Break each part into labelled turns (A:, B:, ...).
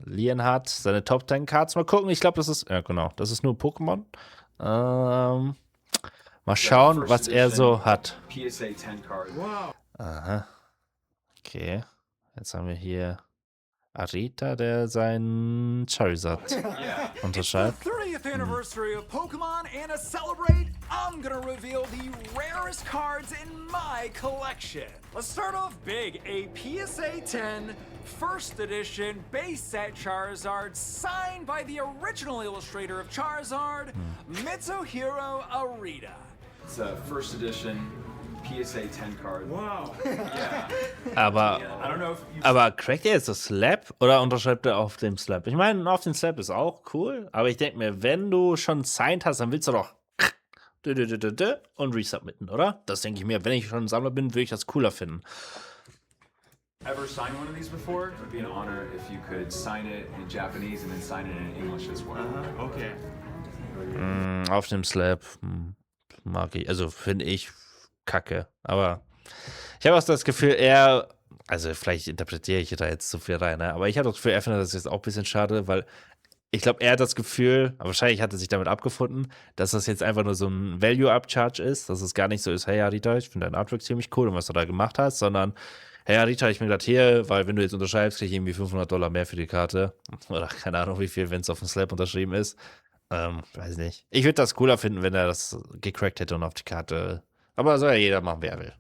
A: liehen hat. Seine Top 10 Cards. Mal gucken. Ich glaube, das ist, ja genau, das ist nur Pokémon. Mal schauen, was er so hat.
B: PSA 10 card.
C: Wow.
A: Aha. Okay. Jetzt haben wir hier Arita, der seinen Charizard unterschreibt.
C: It's the 30th anniversary of Pokemon, and to celebrate, I'm gonna reveal the rarest cards in my collection. Let's start off big. A PSA 10 First Edition base set Charizard signed by the original illustrator of Charizard, Mitsuhiro Arita.
B: It's a first edition PSA 10 card.
C: Wow.
A: Aber,
B: I don't know if you've
A: aber crackt er jetzt das Slab oder unterschreibt er auf dem Slab? Ich meine, auf dem Slab ist auch cool, aber ich denke mir, wenn du schon signed hast, dann willst du doch und resubmitten, oder? Das denke ich mir. Wenn ich schon ein Sammler bin, würde ich das cooler finden.
B: ever signed one of these before, it would be an honor if you could sign it in Japanese and then sign it in English as well.
C: Okay.
A: Auf dem Slab mag ich, also finde ich kacke. Aber ich habe auch das Gefühl, also vielleicht interpretiere ich da jetzt zu viel rein, ne? Aber ich habe das Gefühl, er findet das jetzt auch ein bisschen schade, weil ich glaube, er hat das Gefühl, aber wahrscheinlich hat er sich damit abgefunden, dass das jetzt einfach nur so ein Value-Up-Charge ist, dass es gar nicht so ist, hey Arita, ich finde dein Artwork ziemlich cool und was du da gemacht hast, sondern hey Arita, ich bin gerade hier, weil wenn du jetzt unterschreibst, kriege ich irgendwie $500 mehr für die Karte. Oder keine Ahnung wie viel, wenn es auf dem Slab unterschrieben ist. Weiß nicht. Ich würde das cooler finden, wenn er das gecrackt hätte und auf die Karte. Aber soll ja jeder machen, wer will.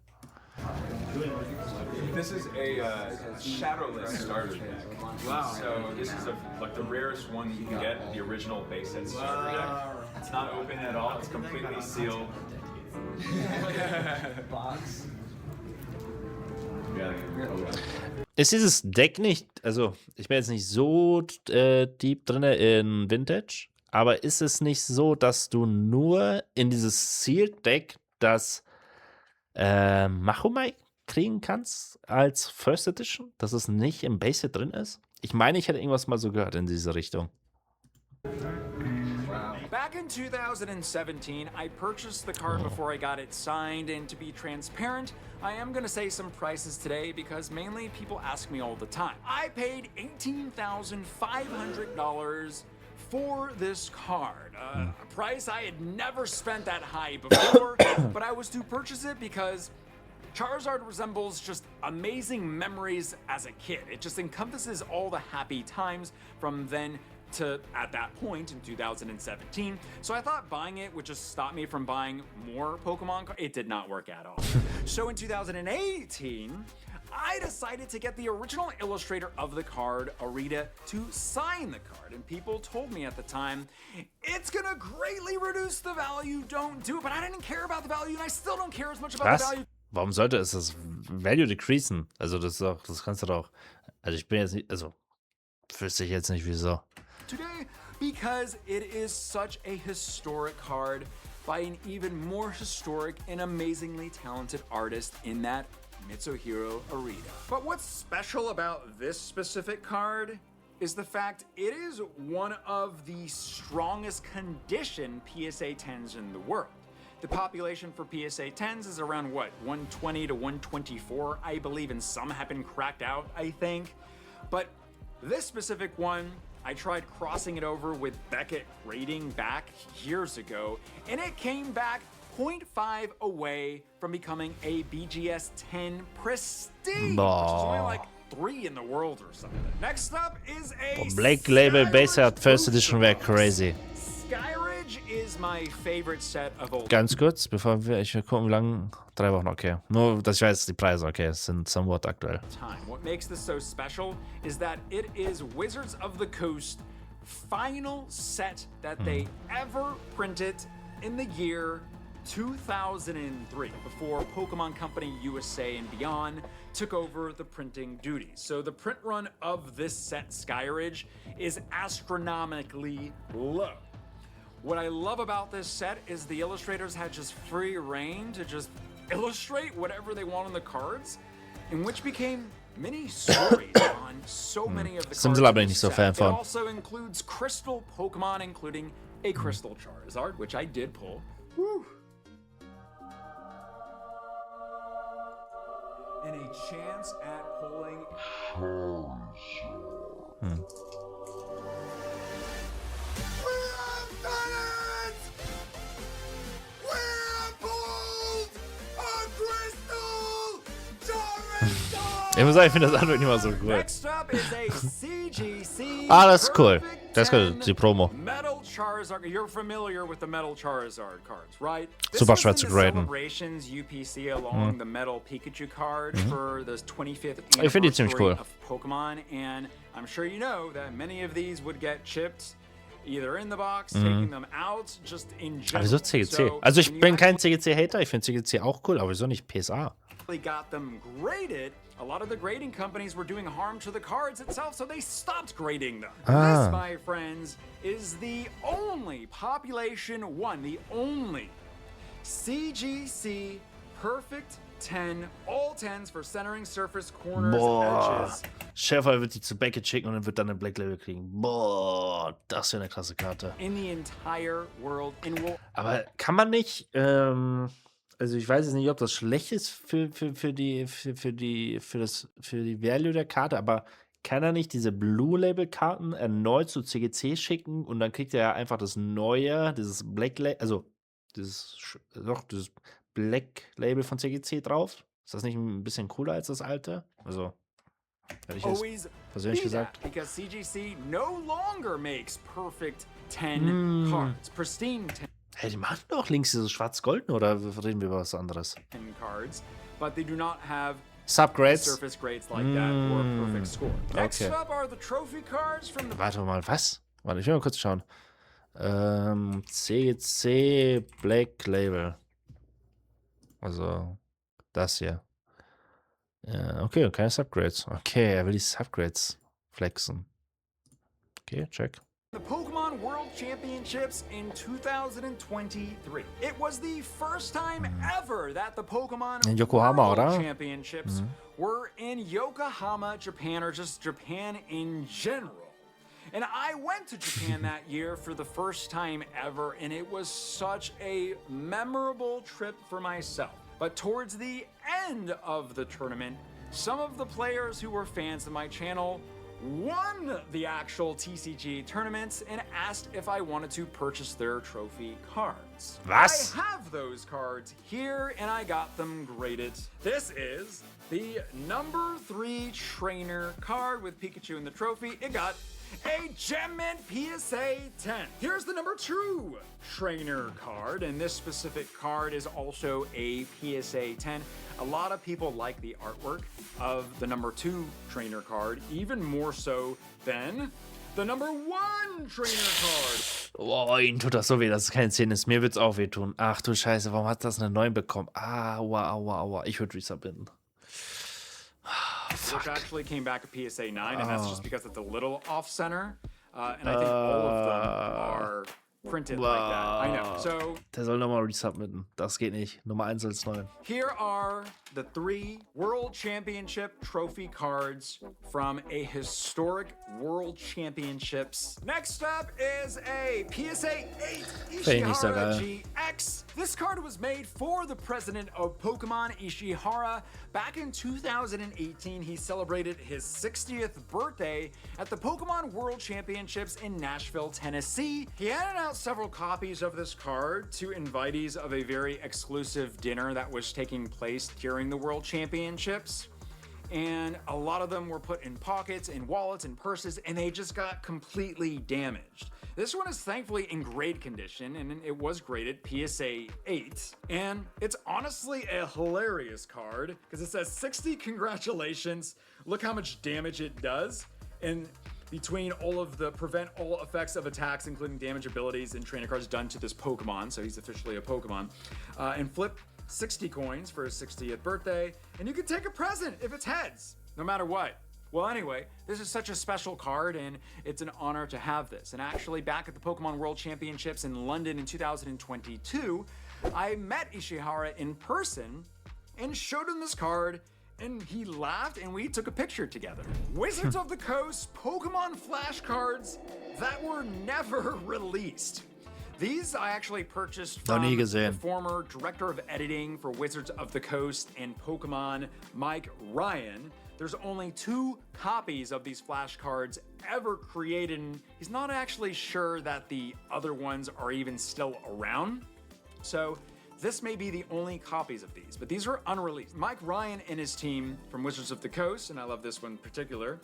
B: This is a shadowless starter deck. Wow. So this is like the rarest one that you can get, the original base set starter deck. It's not open at all, it's completely sealed.
C: Box.
A: Ist dieses Deck nicht, also ich bin jetzt nicht so deep drin in Vintage, aber ist es nicht so, dass du nur in dieses Sealed Deck das Machomai kriegen kannst als First Edition? Dass es nicht im Base Set drin ist? Ich meine, ich hätte irgendwas mal so gehört in diese Richtung.
C: Back in 2017, I purchased the card before I got it signed, and to be transparent, I am gonna say some prices today because mainly people ask me all the time. I paid $18,500 for this card, a price I had never spent that high before, but I was to purchase it because Charizard resembles just amazing memories as a kid. It just encompasses all the happy times from then to at that point in 2017. So I thought buying it would just stop me from buying more Pokemon cards. It did not work at all. So in 2018, I decided to get the original illustrator of the card, Arita, to sign the card. And people told me at the time, it's gonna greatly reduce the value, don't do it. But I didn't care about the value, and I still don't care as much about the value.
A: Warum sollte es das Value decreasen? Also das ist doch, das kannst du doch. Also ich bin jetzt nicht, also wüsste ich jetzt nicht wieso.
C: Today, because it is such a historic card by an even more historic and amazingly talented artist in that Mitsuhiro Arita. But what's special about this specific card is the fact it is one of the strongest condition PSA 10s in the world. The population for PSA 10s is around what, 120 to 124, I believe, and some have been cracked out, I think. But this specific one, I tried crossing it over with Beckett rating back years ago, and it came back 0.5 away from becoming a BGS 10 Prestige, which is only like 3 in the world or something. Next up is a
A: Black Label Base Set First Edition wäre crazy.
C: Skyridge is my favorite set of old.
A: Ganz kurz, bevor wir gucken, wie lange? 3 Wochen, okay. Nur, dass ich weiß, die Preise, okay, sind somewhat aktuell.
C: Time. What makes this so special is that it is Wizards of the Coast final set that they ever printed in the year 2003, before Pokemon Company USA and beyond took over the printing duties. So the print run of this set, Skyridge, is astronomically low. What I love about this set is the illustrators had just free reign to just illustrate whatever they want on the cards, in which became mini stories on so many of the cards.
A: Simsala bin ich nicht so Fan
C: It
A: von.
C: also includes crystal Pokemon, including a crystal Charizard, which I did pull. Woo. And a chance at pulling
A: Ich muss sagen, ich finde das Artwork nicht mal so cool.
C: Next up is a CGC.
A: Ah, das ist cool.
C: Perfect
A: Das ist cool,
C: 10
A: die Promo.
C: Metal Charizard. You're familiar with the Metal Charizard cards, right? This
A: Super
C: was
A: schwer
C: in
A: zu
C: the
A: graden.
C: Celebrations UPC along the Metal Pikachu card for the 25th
A: Ich finde die ziemlich
C: anniversary
A: cool.
C: of Pokemon, and I'm sure you know that many of these would get chipped either in the box, taking them out, just in
A: Aber
C: general.
A: wieso CGC?
C: So,
A: Also ich
C: when you
A: bin kein
C: actually
A: CGC-Hater, ich finde CGC auch cool, aber wieso nicht PSA?
C: got them graded, a lot of the grading companies were doing harm to the cards itself, so they stopped grading them.
A: Ah.
C: This, my friends, is the only Population 1, the only CGC Perfect 10, all 10s for centering surface corners
A: Boah.
C: edges.
A: Schärfer wird die zu Beckett schicken und dann wird dann ein Black Label kriegen. Boah, das wäre eine krasse Karte.
C: In the entire world, and will
A: Aber kann man nicht, also ich weiß jetzt nicht, ob das schlecht ist für die Value der Karte, aber kann er nicht diese Blue Label Karten erneut zu CGC schicken und dann kriegt er ja einfach das neue, dieses Black Label, also dieses Black Label von CGC drauf? Ist das nicht ein bisschen cooler als das alte? Also, hätte ich jetzt
C: always
A: persönlich
C: be
A: gesagt.
C: that, because CGC no longer makes perfect 10 cards, pristine 10
A: Hey, die machen doch links dieses schwarz-golden oder reden wir über was anderes?
C: cards, but they do not have
A: Subgrades?
C: surface grades like that or perfect score. Next
A: okay.
C: up are the trophy cards from the
A: Warte mal, was? Warte, ich will mal kurz schauen. CGC Black Label. Also, das hier. Ja, okay, keine Subgrades. Okay, er will die Subgrades flexen. Okay, check.
C: The Pokemon World Championships in 2023. It was the first time ever that the Pokemon
A: In Yokohama,
C: World
A: oder?
C: Championships were in Yokohama, Japan, or just Japan in general. And I went to Japan that year for the first time ever, and it was such a memorable trip for myself. But towards the end of the tournament, some of the players who were fans of my channel won the actual TCG tournaments and asked if I wanted to purchase their trophy cards.
A: Was?
C: I have those cards here and I got them graded. This is the number 3 trainer card with Pikachu in the trophy. It got a Gem Mint PSA 10. Here's the number 2 trainer card, and this specific card is also a PSA 10. A lot of people like the artwork of the number 2 trainer card, even more so than the number 1 trainer card.
A: Boah, ihnen tut das so weh, dass es keine 10 ist. Mir wird's auch weh tun. Ach du Scheiße, warum hat das eine 9 bekommen? Aua, aua, aua. Ich würde resubbinden.
C: Which actually came back a PSA 9, and that's just because it's a little off center. And I think all of them are printed like that. I know. So
A: Der soll nochmal resubmitten. Das geht nicht. Nummer 1 als 9.
C: here are the 3 World Championship trophy cards from a historic World Championships. Next up is a PSA 8
A: Finde ich nicht so
C: Ishihara
A: geil.
C: GX. This card was made for the president of Pokemon, Ishihara. Back in 2018, he celebrated his 60th birthday at the Pokemon World Championships in Nashville, Tennessee. He handed out several copies of this card to invitees of a very exclusive dinner that was taking place during the World Championships. And a lot of them were put in pockets, in wallets, and purses, and they just got completely damaged. This one is thankfully in great condition, and it was graded PSA 8. And it's honestly a hilarious card, because it says 60 congratulations, look how much damage it does. And between all of the prevent all effects of attacks, including damage abilities and trainer cards done to this Pokemon, so he's officially a Pokemon, and flip 60 coins for his 60th birthday, and you can take a present if it's heads, no matter what. Well, anyway, this is such a special card, and it's an honor to have this. And actually, back at the Pokemon World Championships in London in 2022, I met Ishihara in person and showed him this card, and he laughed, and we took a picture together. Wizards of the Coast Pokemon flashcards that were never released. These I actually purchased
A: Noch
C: from
A: nie
C: the
A: gesehen.
C: former director of editing for Wizards of the Coast and Pokemon, Mike Ryan. There's only 2 copies of these flashcards ever created, and he's not actually sure that the other ones are even still around. So this may be the only copies of these, but these are unreleased. Mike Ryan and his team from Wizards of the Coast, and I love this one in particular,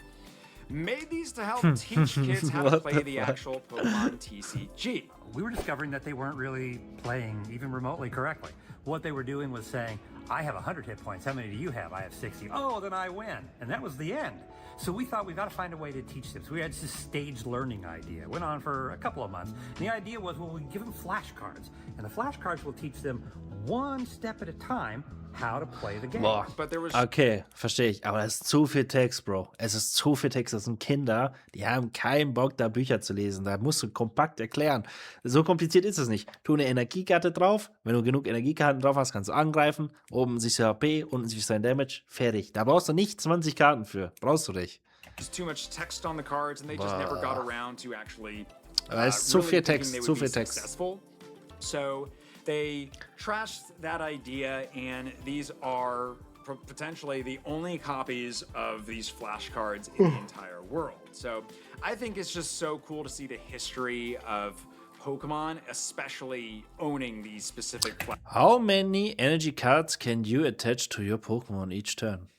C: made these to help teach kids how to play the actual Pokemon TCG.
D: We were discovering that they weren't really playing even remotely correctly. What they were doing was saying, I have 100 hit points. How many do you have? I have 60. Oh, then I win. And that was the end. So we thought we've got to find a way to teach them. So we had this staged learning idea. It went on for a couple of months. And the idea was, well, we give them flashcards. And the flashcards will teach them one step at a time how to play the game.
A: Boah.
C: But there was
A: Okay, verstehe ich. Aber es ist zu viel Text, Bro. Es ist zu viel Text. Das sind Kinder, die haben keinen Bock, da Bücher zu lesen. Da musst du kompakt erklären. So kompliziert ist es nicht. Tu eine Energiekarte drauf. Wenn du genug Energiekarten drauf hast, kannst du angreifen. Oben siehst du HP, unten siehst du dein Damage. Fertig. Da brauchst du nicht 20 Karten für. Brauchst du nicht.
C: too much text on the cards, and they just never got around to actually
A: Aber es ist zu
C: really
A: viel
C: thinking
A: Text,
C: they
A: zu
C: would be
A: viel Text.
C: successful. So they trashed that idea, and these are potentially the only copies of these flashcards in the entire world. So I think it's just so cool to see the history of Pokemon, especially owning these specific
A: How many energy cards can you attach to your Pokémon each turn?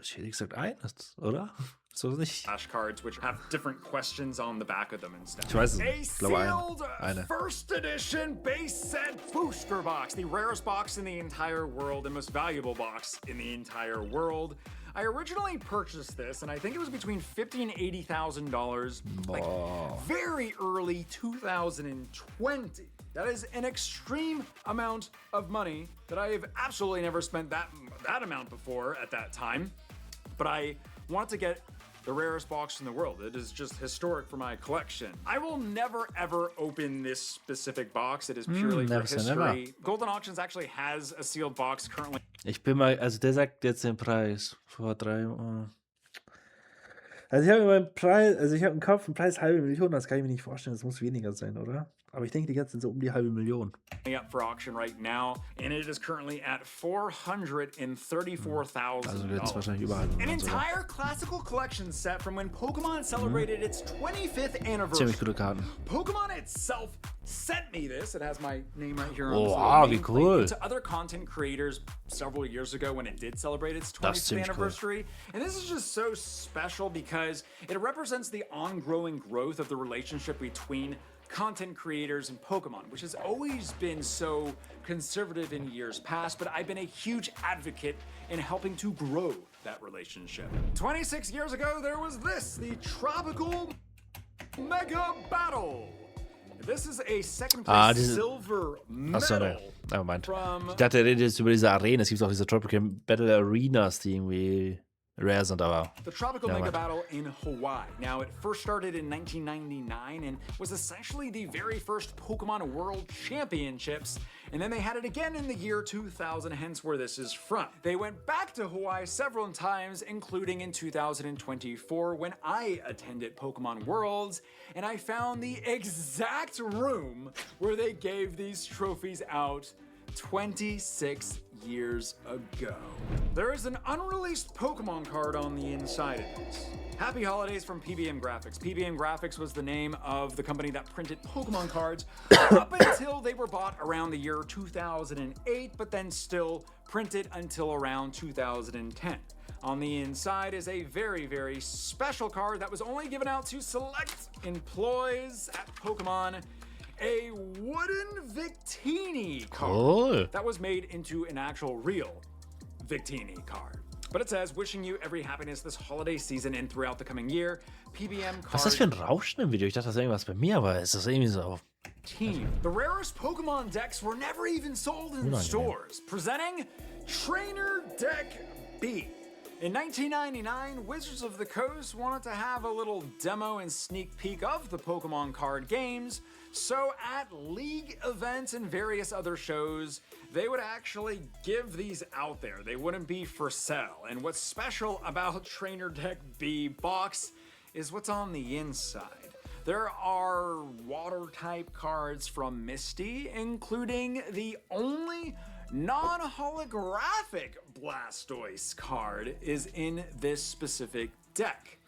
A: Ich hätte gesagt eines, oder? So nicht.
C: flashcards, which have different questions on the back of them and stuff.
A: Ich weiß es
C: A
A: nicht. Ich glaube
C: sealed
A: eine.
C: first edition base set booster box, the rarest box in the entire world, the most valuable box in the entire world. I originally purchased this, and I think it was between $50,000 and $80,000, like very early 2020. That is an extreme amount of money that I have absolutely never spent that amount before at that time. But I want to get the rarest box in the world. It is just historic for my collection. I will never ever open this specific box. It is purely for
A: never say never.
C: history. Golden Auctions actually has a sealed box currently.
A: Ich bin mal, also der sagt jetzt den Preis vor 3. Also ich habe meinen Preis, also ich habe im Kopf einen Preis 500.000, das kann ich mir nicht vorstellen, das muss weniger sein, oder? Aber ich denke, die ganzen sind so um die 500.000.
C: Up for auction right now, and it is currently at $434,000.
A: Also jetzt wahrscheinlich über
C: An
A: 500.000 sogar.
C: entire classical collection set from when Pokemon celebrated its 25th anniversary.
A: Ziemlich gute Karten.
C: Pokemon itself sent me this. It has my name right here on
A: Oh,
C: this
A: wow,
C: little
A: wie
C: nameplate.
A: cool.
C: To other content creators several years ago when it did celebrate its
A: Das ist
C: 25th
A: ziemlich cool.
C: anniversary. And this is just so special because it represents the ongoing growth of the relationship between content creators and Pokemon, which has always been so conservative in years past, but I've been a huge advocate in helping to grow that relationship. 26 years ago, there was this, the Tropical Mega Battle. This is a second place silver
A: Achso,
C: medal.
A: ne. Moment.
C: from-
A: Ich dachte, er redet jetzt über diese Arenen. Es gibt auch diese Tropical Battle Arenas, die irgendwie rare sind, aber.
C: The Tropical
A: Never
C: Mega
A: mind.
C: Battle in Hawaii. Now, it first started in 1999 and was essentially the very first Pokemon World Championships. And then they had it again in the year 2000, hence where this is from. They went back to Hawaii several times, including in 2024 when I attended Pokemon Worlds, and I found the exact room where they gave these trophies out 26 years ago. There is an unreleased Pokemon card on the inside of this. Happy holidays from PBM Graphics. PBM Graphics was the name of the company that printed Pokemon cards up until they were bought around the year 2008, but then still printed until around 2010. On the inside is a very, very special card that was only given out to select employees at Pokemon. A wooden Victini card
A: Cool.
C: that was made into an actual real Victini card. But it says, wishing you every happiness this holiday season and throughout the coming year, PBM card
A: Was ist das für ein Rauschen im Video? Ich dachte, das wäre irgendwas bei mir, aber ist das irgendwie so.
C: team. The rarest Pokemon decks were never even sold in stores. Presenting Trainer Deck B. In 1999, Wizards of the Coast wanted to have a little demo and sneak peek of the Pokemon card games, so at league events and various other shows, they would actually give these out there. They wouldn't be for sale. And what's special about Trainer Deck B box is what's on the inside. There are water-type cards from Misty, including the only non-holographic Blastoise card is in this specific deck.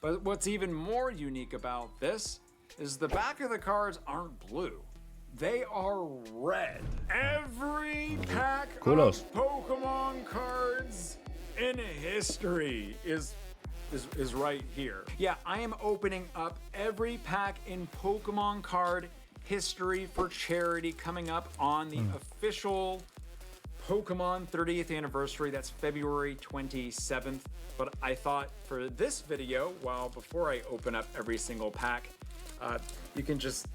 C: But what's even more unique about this is the back of the cards aren't blue. They are red. Every pack
A: Cool
C: of
A: aus.
C: Pokemon cards in history is right here. Yeah, I am opening up every pack in Pokemon card history for charity coming up on the official Pokemon 30th anniversary. That's February 27th. But I thought for this video, before I open up every single pack, you can just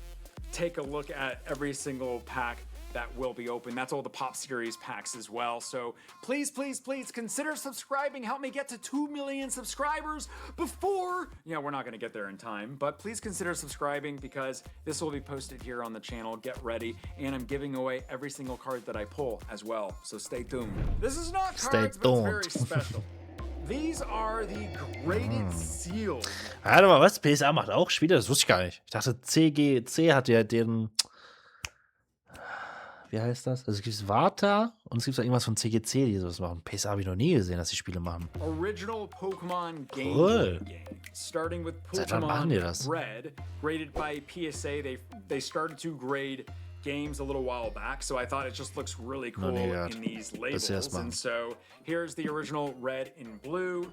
C: take a look at every single pack that will be open. That's all the Pop Series packs as well. So please, please, please consider subscribing. Help me get to 2 million subscribers before, we're not gonna get there in time, but please consider subscribing because this will be posted here on the channel. Get ready. And I'm giving away every single card that I pull as well. So stay tuned. This is not cards, but it's very special. These are the graded sealed.
A: Warte mal, was? PSA macht auch Spiele? Das wusste ich gar nicht. Ich dachte, CGC hat ja den. Wie heißt das? Also es gibt Vata und es gibt auch irgendwas von CGC, die sowas machen. PSA habe ich noch nie gesehen, dass die Spiele machen.
C: Original Pokemon game.
A: Cool.
C: Starting with
A: Seit wann machen die
C: Pokemon
A: das?
C: Red, graded by PSA. They started to grade games a little while back, so I thought it just looks really cool in these labels. And so here's the original Red and Blue.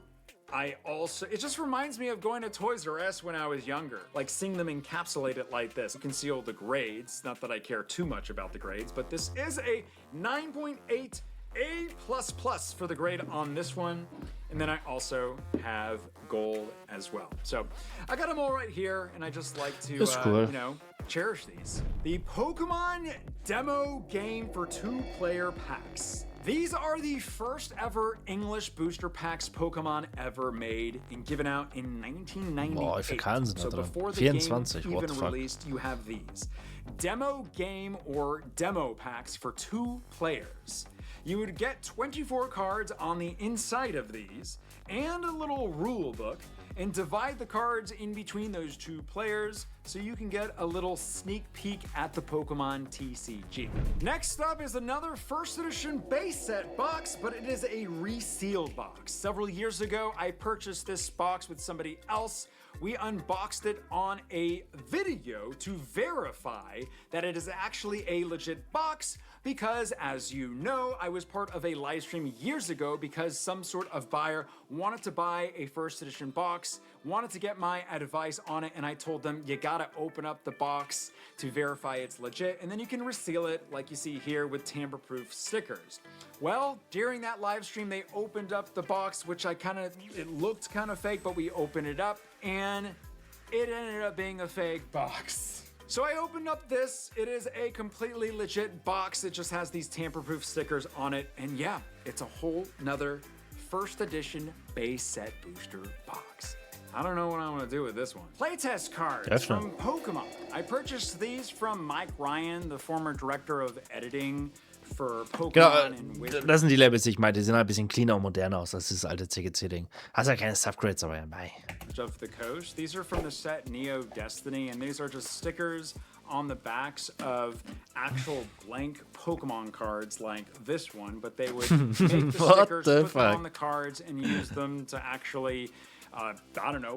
C: It just reminds me of going to Toys R Us when I was younger, like seeing them encapsulated like this. You can see all the grades, not that I care too much about the grades, but this is a 9.8 A++ for the grade on this one. And then I also have gold as well. So I got them all right here, and I just like to,
A: cool.
C: Cherish these. The Pokemon demo game for 2-player packs. These are the first ever English booster packs Pokemon ever made and given out in 1998.
A: Boah, wie viele Karten sind da
C: So
A: drin?
C: before the
A: 24,
C: game
A: what
C: even
A: the fuck?
C: released, you have these. Demo game or demo packs for 2 players. You would get 24 cards on the inside of these and a little rule book and divide the cards in between those 2 players so you can get a little sneak peek at the Pokemon TCG. Next up is another first edition base set box, but it is a resealed box. Several years ago, I purchased this box with somebody else. We unboxed it on a video to verify that it is actually a legit box because, as you know, I was part of a live stream years ago because some sort of buyer wanted to buy a first edition box, wanted to get my advice on it, and I told them, you gotta open up the box to verify it's legit, and then you can reseal it like you see here with tamper-proof stickers. Well, during that live stream, they opened up the box, which it looked kind of fake, but we opened it up, and it ended up being a fake box. So I opened up this. It is a completely legit box. It just has these tamper-proof stickers on it, and yeah, it's a whole nother first edition base set booster box. I don't know what I want to do with this one. Playtest cards from Pokemon. I purchased these from Mike Ryan, the former director of editing for Pokemon and Wizards.
A: Das sind die Labels, die ich meinte. Die sehen halt ein bisschen cleaner und moderner aus als das alte CGC-Ding. Hast ja keine Subgrades, aber ja, bye.
C: Of the Coast. These are from the set Neo Destiny, and these are just stickers on the backs of actual blank Pokemon cards like this one, but they would make the stickers, put them on the cards, and use them to actually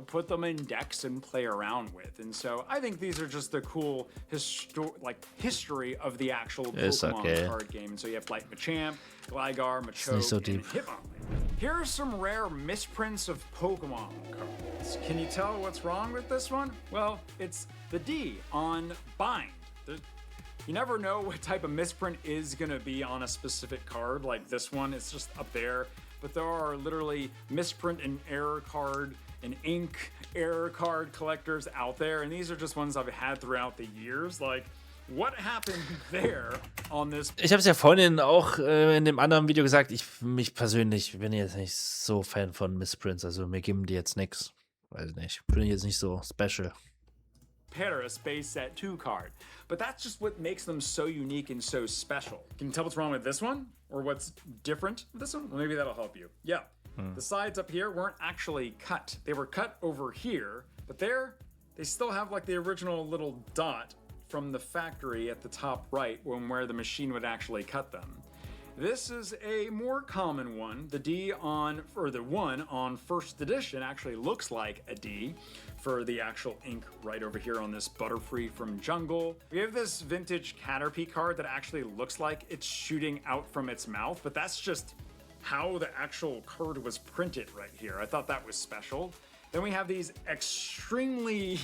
C: put them in decks and play around with. And so I think these are just the cool history of the actual Pokemon card game. And so you have like Machamp, Gligar, Machoke, and Hitmonlee. Here are some rare misprints of Pokemon cards. Can you tell what's wrong with this one? Well, it's the D on bind. You never know what type of misprint is gonna be on a specific card. Like this one, it's just up there. But there are literally misprint and error card and ink error card collectors out there, and these are just ones I've had throughout the years. Like, what happened there on this?
A: Ich habe es ja vorhin auch in dem anderen Video gesagt, mich persönlich bin jetzt nicht so Fan von Missprints, also mir geben die jetzt nichts. Weiß nicht, bin ich jetzt nicht so special.
C: Paris base set 2 card. But that's just what makes them so unique and so special. Can you tell what's wrong with this one? Or what's different with this one? Well, maybe that'll help you. Yeah. The sides up here weren't actually cut. They were cut over here, but they still have like the original little dot from the factory at the top right where the machine would actually cut them. This is a more common one. The D on, or the 1 on first edition actually looks like a D for the actual ink right over here on this Butterfree from Jungle. We have this vintage Caterpie card that actually looks like it's shooting out from its mouth, but that's just how the actual card was printed right here. I thought that was special. Then we have these extremely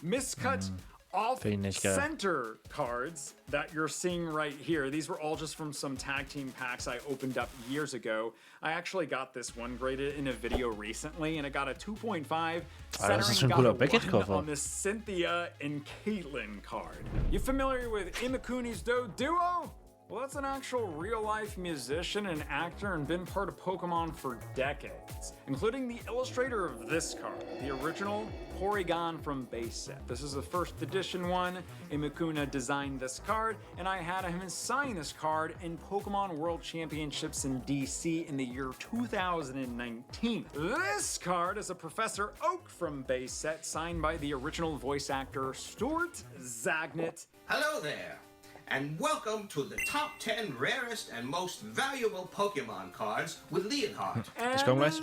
C: miscut off-center cards that you're seeing right here. These were all just from some tag team packs I opened up years ago. I actually got this one graded in a video recently, and it got a 2.5.
A: Das ist schon ein
C: Centering
A: cooler
C: got a 1
A: Beckett-Cover.
C: on this Cynthia and Caitlyn card. You familiar with Imakuni's Duo? Well, that's an actual real-life musician and actor and been part of Pokemon for decades, including the illustrator of this card, the original Porygon from base set. This is the first edition one. Imakuna designed this card, and I had him sign this card in Pokemon World Championships in DC in the year 2019. This card is a Professor Oak from base set, signed by the original voice actor Stuart Zagnut.
E: Hello there, and welcome to the top 10 rarest and most valuable Pokemon cards with Leonhardt.
A: Ich komm gleich.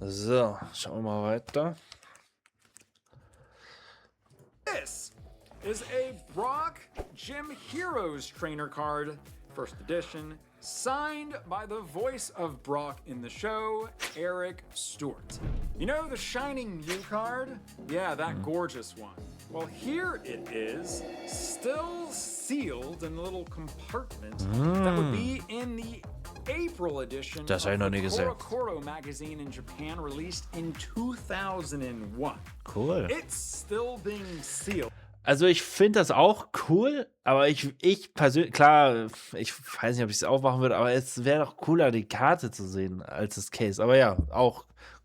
A: So, schauen wir mal weiter.
C: This is a Brock Gym Heroes trainer card, first edition, signed by the voice of Brock in the show, Eric Stewart. You know the Shining Mew card? Yeah, that gorgeous one. Well, here it is, still sealed in a little compartment that would be in the April edition
A: Das habe ich noch nie
C: of the
A: gesehen.
C: Koro magazine in Japan, released in 2001.
A: Cool.
C: It's still being sealed.
A: Also ich finde das auch cool, aber ich persönlich, klar, ich weiß nicht, ob ich es aufmachen würde, aber es wäre doch cooler, die Karte zu sehen als das Case. Aber ja, auch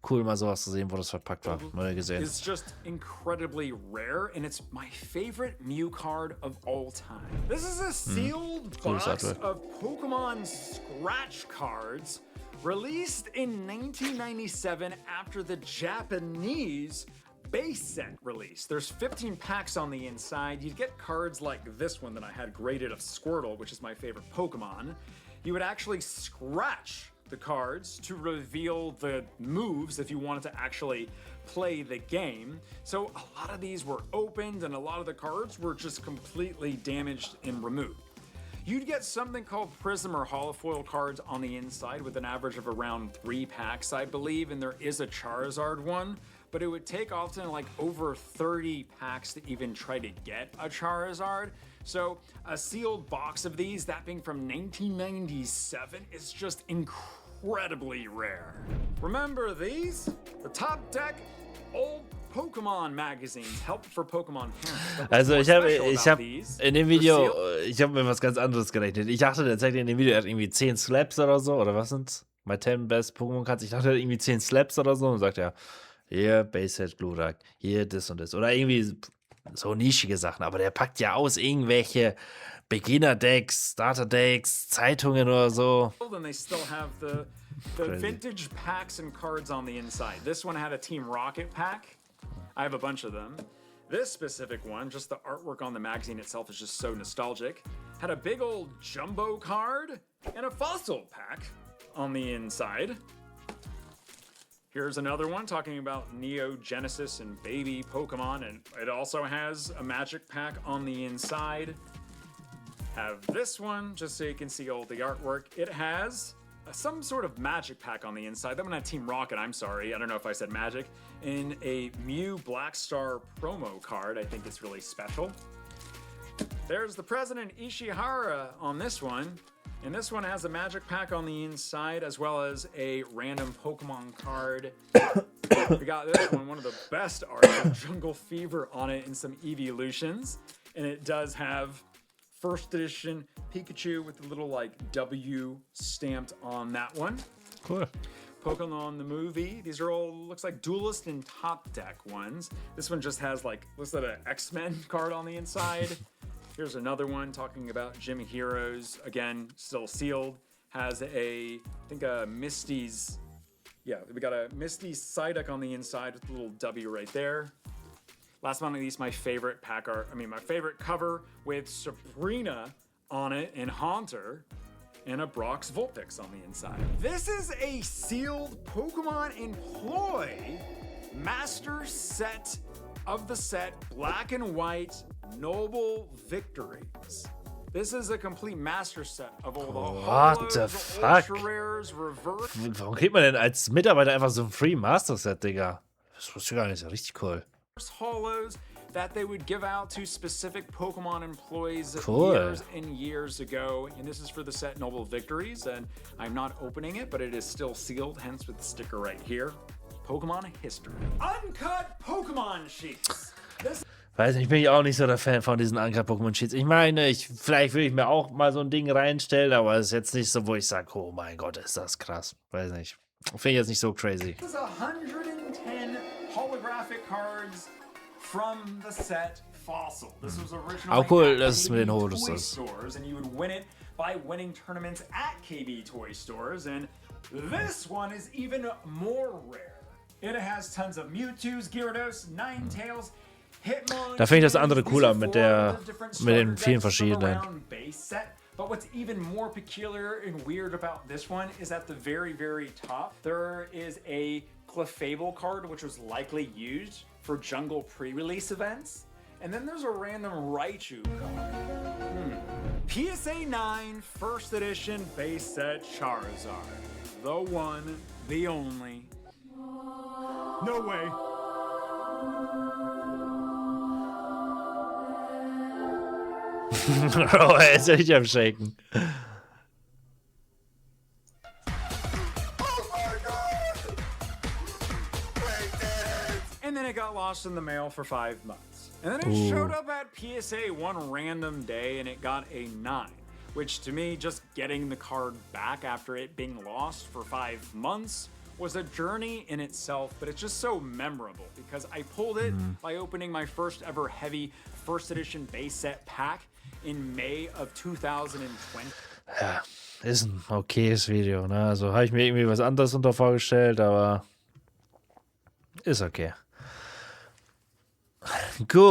A: cool, mal sowas zu sehen, wo das verpackt war. Neu gesehen.
C: It's just incredibly rare, and it's my favorite Mew card of all time. This is a sealed
A: Cooles
C: box
A: Artwork.
C: of Pokemon scratch cards released in 1997 after the Japanese base set release. There's 15 packs on the inside. You'd get cards like this one that I had graded of Squirtle, which is my favorite Pokemon. You would actually scratch the cards to reveal the moves if you wanted to actually play the game. So a lot of these were opened and a lot of the cards were just completely damaged and removed. You'd get something called Prism or Holofoil cards on the inside with an average of around 3 packs, I believe, and there is a Charizard one, but it would take often like over 30 packs to even try to get a Charizard. So a sealed box of these, that being from 1997, is just incredibly rare. Remember these? The top deck old Pokémon magazines help for Pokémon parents.
A: Also ich hab in dem Video, ich habe mir was ganz anderes gerechnet. Ich dachte, der zeigt in dem Video, er hat irgendwie 10 Slaps oder so, oder was sind's? My 10 Best Pokémon Cards. Ich dachte, er hat irgendwie 10 Slaps oder so und sagt er, hier Base Set Glurak, hier das und das. Oder irgendwie so nischige Sachen. Aber der packt ja aus irgendwelche Beginner-Decks, Starter-Decks, Zeitungen oder so.
C: And they still have the vintage packs and cards on the inside. This one had a Team Rocket pack. I have a bunch of them. This specific one, just the artwork on the magazine itself is just so nostalgic. Had a big old jumbo card and a fossil pack on the inside. Here's another one talking about Neo Genesis and baby Pokemon, and it also has a magic pack on the inside. Have this one, just so you can see all the artwork. It has some sort of magic pack on the inside. That one had Team Rocket, I'm sorry. I don't know if I said magic. In a Mew Black Star promo card. I think it's really special. There's the President Ishihara on this one. And this one has a magic pack on the inside as well as a random Pokemon card. We got this one of the best art of Jungle Fever on it and some evolutions. And it does have first edition Pikachu with the little like W stamped on that one.
A: Cool.
C: Pokemon the movie. These are all, looks like Duelist and Top Deck ones. This one just has like, looks like an X-Men card on the inside. Here's another one talking about Gym Heroes. Again, still sealed. Has a, I think a Misty's, yeah, we got a Misty's Psyduck on the inside with a little W right there. Last but not least, my favorite pack art, my favorite cover with Sabrina on it and Haunter and a Brock's Vulpix on the inside. This is a sealed Pokemon Employ master set of the set Black and White Noble Victories. This is a complete master set of all the
A: What the fuck?
C: ultra rares, reverse.
A: Warum kriegt man denn als Mitarbeiter einfach so ein Free Master Set, Digga? Das wusste ich gar nicht, das ist ja richtig cool.
C: Holos that they would give out to specific Pokemon employees
A: Cool.
C: years and years ago. And this is for the set Noble Victories. And I'm not opening it, but it is still sealed, hence with the sticker right here. Pokemon History. Uncut Pokemon Sheets.
A: Weiß nicht, bin ich auch nicht so der Fan von diesen Anker-Pokémon-Sheets. Ich meine, vielleicht würde ich mir auch mal so ein Ding reinstellen, aber es ist jetzt nicht so, wo ich sage, oh mein Gott, ist das krass. Weiß nicht. Finde ich jetzt nicht so crazy.
C: This is 110 holographic cards from the set Fossil. This was originally
A: Auch cool,
C: at
A: dass es mit den
C: KB
A: Holos
C: Toy
A: ist.
C: Stores, and you would win it by winning tournaments at KB Toy Stores. And this one is even more rare. It has tons of Mewtwo's, Gyarados, Ninetales, Hitmonchan.
A: Da finde ich das andere cooler mit
C: These are four
A: den
C: different
A: vielen
C: starter decks from
A: verschiedenen.
C: around base set. But what's even more peculiar and weird about this one is at the very, very top, there is a Clefable card, which was likely used for Jungle pre-release events. And then there's a random Raichu card. PSA 9 First Edition Base Set Charizard. The one, the only. No way.
A: Oh, er ist ja nicht am Shaken.
C: And then it got lost in the mail for 5 months. And then it showed up at PSA one random day and it got a 9. Which to me, just getting the card back after it being lost for 5 months was a journey in itself, but it's just so memorable because I pulled it by opening my first ever heavy first edition base set pack in May of 2020.
A: Ja, ist ein okayes Video, ne? Also habe ich mir irgendwie was anderes unter vorgestellt, aber ist okay. Cool.